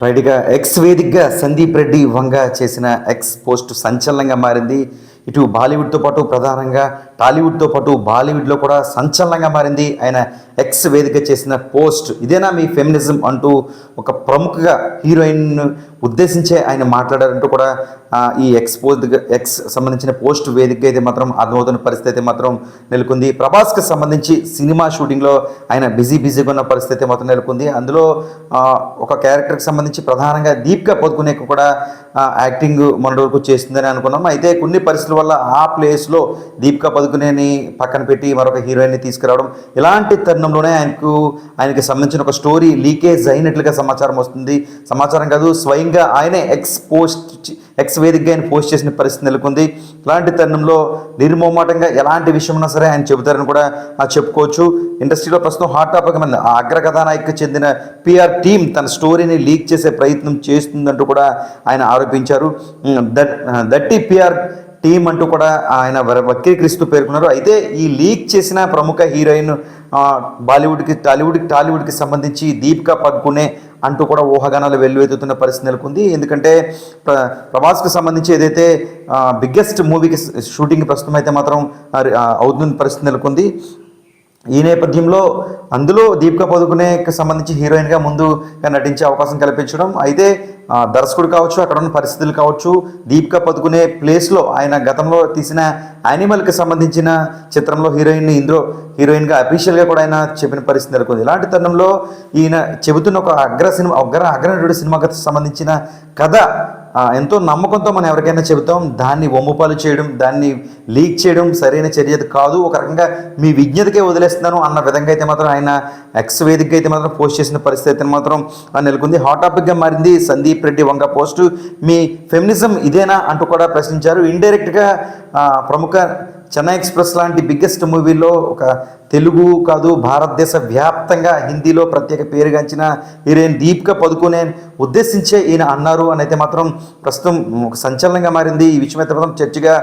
రైట్‌గా X వేదికగా సందీప్ రెడ్డి వంగ చేసిన X post సంచలనంగా మారింది. ఇటు బాలీవుడ్‌తో పాటు ప్రధానంగా టాలీవుడ్‌తో పాటు బాలీవుడ్‌లో కూడా సంచలనంగా మారింది. ఆయన ఎక్స్ వేదికగా చేసిన పోస్ట్. ఇదేనా మీ ఫెమినిజం అంటూ ఒక ప్రముఖగా హీరోయిన్‌ను ఉద్దేశించే ఆయన మాట్లాడారంటూ కూడా ఈ ఎక్స్ సంబంధించిన పోస్ట్ వేదికగా అయితే మాత్రం అర్థమవుతున్న పరిస్థితి అయితే మాత్రం నెలకొంది. ప్రభాస్‌కి సంబంధించి సినిమా షూటింగ్‌లో ఆయన బిజీగా ఉన్న పరిస్థితి మాత్రం నెలకొంది. అందులో ఒక క్యారెక్టర్‌కి సంబంధించి ప్రధానంగా దీపికా పదుకునేకి కూడా యాక్టింగ్ మొన్నటి వరకు చేస్తుందని అనుకున్నాం. అయితే కొన్ని పరిస్థితుల వల్ల ఆ ప్లేస్‌లో దీపికా పదుకునేని పక్కన పెట్టి మరొక హీరోయిన్‌ని తీసుకురావడం, ఇలాంటి తరుణంలోనే ఆయనకి సంబంధించిన ఒక స్టోరీ లీకేజ్ అయినట్లుగా సమాచారం వస్తుంది. సమాచారం కాదు, స్వయంగా ఆయనే ఎక్స్ వేదికగా ఆయన పోస్ట్ చేసిన పరిస్థితి నెలకొంది. ఇలాంటి తరుణంలో నిర్మోమాటంగా ఎలాంటి విషయం ఉన్నా సరే ఆయన చెబుతారని కూడా చెప్పుకోవచ్చు. ఇండస్ట్రీలో ప్రస్తుతం హాట్ టాపిక్ మీద అగ్ర కథానాయకు చెందిన పిఆర్ టీం తన స్టోరీని లీక్ చేసే ప్రయత్నం చేస్తుందంటూ కూడా ఆయన ఆరోపించారు. దట్టి పిఆర్ టీం అంటూ కూడా ఆయన వక్రీకరిస్తూ పేర్కొన్నారు. అయితే ఈ లీక్ చేసిన ప్రముఖ హీరోయిన్ టాలీవుడ్కి సంబంధించి దీపికా పదుకునే అంటూ కూడా ఊహాగానాలు వెల్లువెత్తుతున్న పరిస్థితి నెలకొంది. ఎందుకంటే ప్రభాస్కి సంబంధించి ఏదైతే బిగ్గెస్ట్ మూవీకి షూటింగ్ ప్రస్తుతం అయితే మాత్రం అవుతున్న పరిస్థితి నెలకొంది. ఈ నేపథ్యంలో అందులో దీపికా పదుకునేకి సంబంధించి హీరోయిన్గా ముందుగా నటించే అవకాశం కల్పించడం, అయితే దర్శకుడు కావచ్చు, అక్కడ ఉన్న పరిస్థితులు కావచ్చు, దీపికా పదుకునే ప్లేస్లో ఆయన గతంలో తీసిన యానిమల్కి సంబంధించిన చిత్రంలో హీరోయిన్గా అఫీషియల్గా కూడా ఆయన చెప్పిన పరిస్థితి నెలకొంది. ఇలాంటి తరుణంలో ఈయన చెబుతున్న ఒక అగ్రనటుడి సినిమాకి సంబంధించిన కథ ఎంతో నమ్మకంతో మనం ఎవరికైనా చెబుతాం, దాన్ని ఒమ్ముపాలు చేయడం, దాన్ని లీక్ చేయడం సరైన చర్య కాదు, ఒక రకంగా మీ విజ్ఞతకే వదిలేస్తున్నాను అన్న విధంగా అయితే మాత్రం ఆయన ఎక్స్ వేదికగా అయితే మాత్రం పోస్ట్ చేసిన పరిస్థితి అయితే మాత్రం నెలకొంది. హాట్ టాపిక్గా మారింది సందీప్ రెడ్డి వంగ పోస్టు. మీ ఫెమినిజం ఇదేనా అంటూ కూడా ప్రశ్నించారు. ఇండైరెక్ట్గా ప్రముఖ చెన్నై ఎక్స్ప్రెస్ లాంటి బిగ్గెస్ట్ మూవీలో ఒక తెలుగు కాదు భారతదేశ వ్యాప్తంగా హిందీలో ప్రత్యేక పేరుగాంచిన హీరోయిన్ దీపికా పదుకునే ఉద్దేశించే ఈయన అన్నారు అని అయితే మాత్రం ప్రస్తుతం ఒక సంచలనంగా మారింది. ఈ విషయం అయితే మాత్రం చర్చగా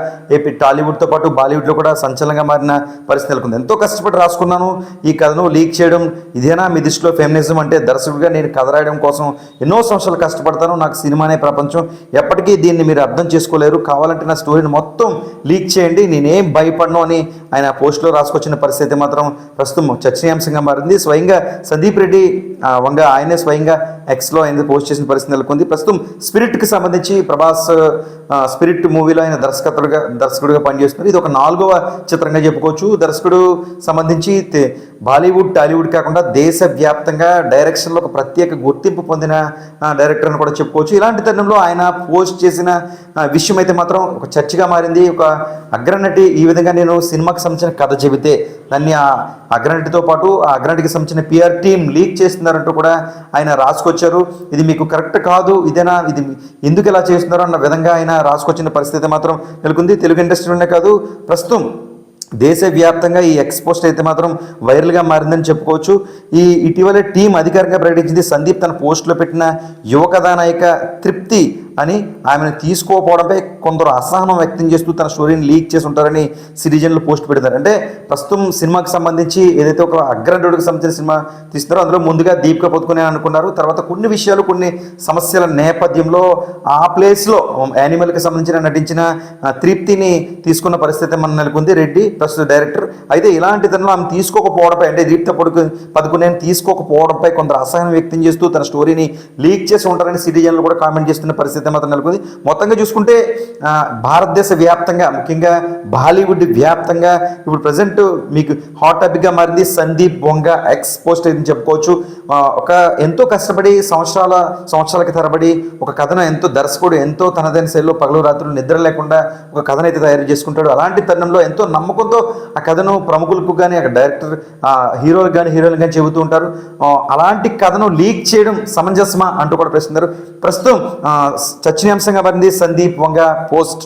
టాలీవుడ్తో పాటు బాలీవుడ్లో కూడా సంచలనంగా మారిన పరిస్థితి నెలకొంది. ఎంతో కష్టపడి రాసుకున్నాను ఈ కథను లీక్ చేయడం ఇదేనా మీ దృష్టిలో ఫెమినిజం అంటే? దర్శకుడిగా నేను కథ రాయడం కోసం ఎన్నో సంవత్సరాలు కష్టపడతాను, నాకు సినిమానే ప్రపంచం, ఎప్పటికీ దీన్ని మీరు అర్థం చేసుకోలేరు, కావాలంటే నా స్టోరీని మొత్తం లీక్ చేయండి, నేనేం భయపడను అని ఆయన పోస్టులో రాసుకొచ్చిన పరిస్థితి మాత్రం ప్రస్తుతం చర్చనీయాంశంగా మారింది. స్వయంగా సందీప్ రెడ్డి వంగ ఆయనే స్వయంగా ఎక్స్లో ఆయన పోస్ట్ చేసిన పరిస్థితి నెలకొంది. ప్రస్తుతం స్పిరిట్కి సంబంధించి ప్రభాస్ స్పిరిట్ మూవీలో ఆయన దర్శకుడిగా పనిచేస్తున్నారు. ఇది ఒక 4వ చిత్రంగా చెప్పుకోవచ్చు. దర్శకుడు సంబంధించి బాలీవుడ్ టాలీవుడ్ కాకుండా దేశవ్యాప్తంగా డైరెక్షన్లో ఒక ప్రత్యేక గుర్తింపు పొందిన డైరెక్టర్ అని కూడా చెప్పుకోవచ్చు. ఇలాంటి తరుణంలో ఆయన పోస్ట్ చేసిన విషయం అయితే మాత్రం ఒక చర్చగా మారింది. ఒక అగ్రనటి ఈ విధంగా నేను సినిమాకి సంబంధించిన కథ చెబితే దాన్ని ఆ అగ్రనటితో పాటు ఆ అగ్రనటికి సంబంధించిన పిఆర్ టీం లీక్ చేస్తున్నారంటూ కూడా ఆయన రాసుకొచ్చారు. ఇది మీకు కరెక్ట్ కాదు, ఇది ఎందుకు ఇలా చేస్తున్నారు అన్న విధంగా ఆయన రాసుకొచ్చిన పరిస్థితి మాత్రం నెలకొంది. తెలుగు ఇండస్ట్రీలోనే కాదు ప్రస్తుతం దేశవ్యాప్తంగా ఈ ఎక్స్పోస్ట్ అయితే మాత్రం వైరల్గా మారిందని చెప్పుకోవచ్చు. ఇటీవల టీం అధికారికంగా ప్రకటించింది సందీప్ తన పోస్టులో పెట్టిన యువ కథానాయిక తృప్తి అని ఆమెను తీసుకోకపోవడంపై కొందరు అసహనం వ్యక్తం చేస్తూ తన స్టోరీని లీక్ చేసి ఉంటారని సిటిజన్లు పోస్ట్ పెడతారు. అంటే ప్రస్తుతం సినిమాకి సంబంధించి ఏదైతే ఒక అగ్రనటుడికి సంబంధించిన సినిమా తీస్తున్నారో అందులో ముందుగా దీపికా పదుకునే అనుకున్నారు. తర్వాత కొన్ని సమస్యల నేపథ్యంలో ఆ ప్లేస్లో యానిమల్కి సంబంధించిన నటించిన తృప్తిని తీసుకున్న పరిస్థితి మన నెలకొంది రెడ్డి ప్రస్తుత డైరెక్టర్. అయితే ఇలాంటి తనలో ఆమె తీసుకోకపోవడంపై, అంటే దీపికా పదుకునే తీసుకోకపోవడంపై కొందరు అసహనం వ్యక్తం చేస్తూ తన స్టోరీని లీక్ చేసి ఉంటారని సిటిజన్లు కూడా కామెంట్ చేస్తున్న పరిస్థితి మాత్రం నెలకొంది. మొత్తంగా చూసుకుంటే భారతదేశ వ్యాప్తంగా ముఖ్యంగా బాలీవుడ్ వ్యాప్తంగా ఇప్పుడు ప్రజెంట్ మీకు హాట్ టాపిక్గా మారింది సందీప్ వంగ ఎక్స్ పోస్ట్ అని చెప్పుకోవచ్చు. ఒక ఎంతో కష్టపడి సంవత్సరాలకి తరబడి ఒక కథను దర్శకుడు ఎంతో తనదైన శైలిలో పగలు రాత్రులు నిద్ర లేకుండా ఒక కథను అయితే తయారు చేసుకుంటాడు. అలాంటి తరుణంలో ఎంతో నమ్మకంతో ఆ కథను ప్రముఖులకు కానీ అక్కడ డైరెక్టర్ హీరోలకు కానీ హీరోయిన్లు కానీ చెబుతూ ఉంటారు. అలాంటి కథను లీక్ చేయడం సమంజసమా అంటూ కూడా ప్రశ్నిస్తున్నారు. ప్రస్తుతం చర్చనీయాంశంగా మారింది సందీప్ వంగ పోస్ట్.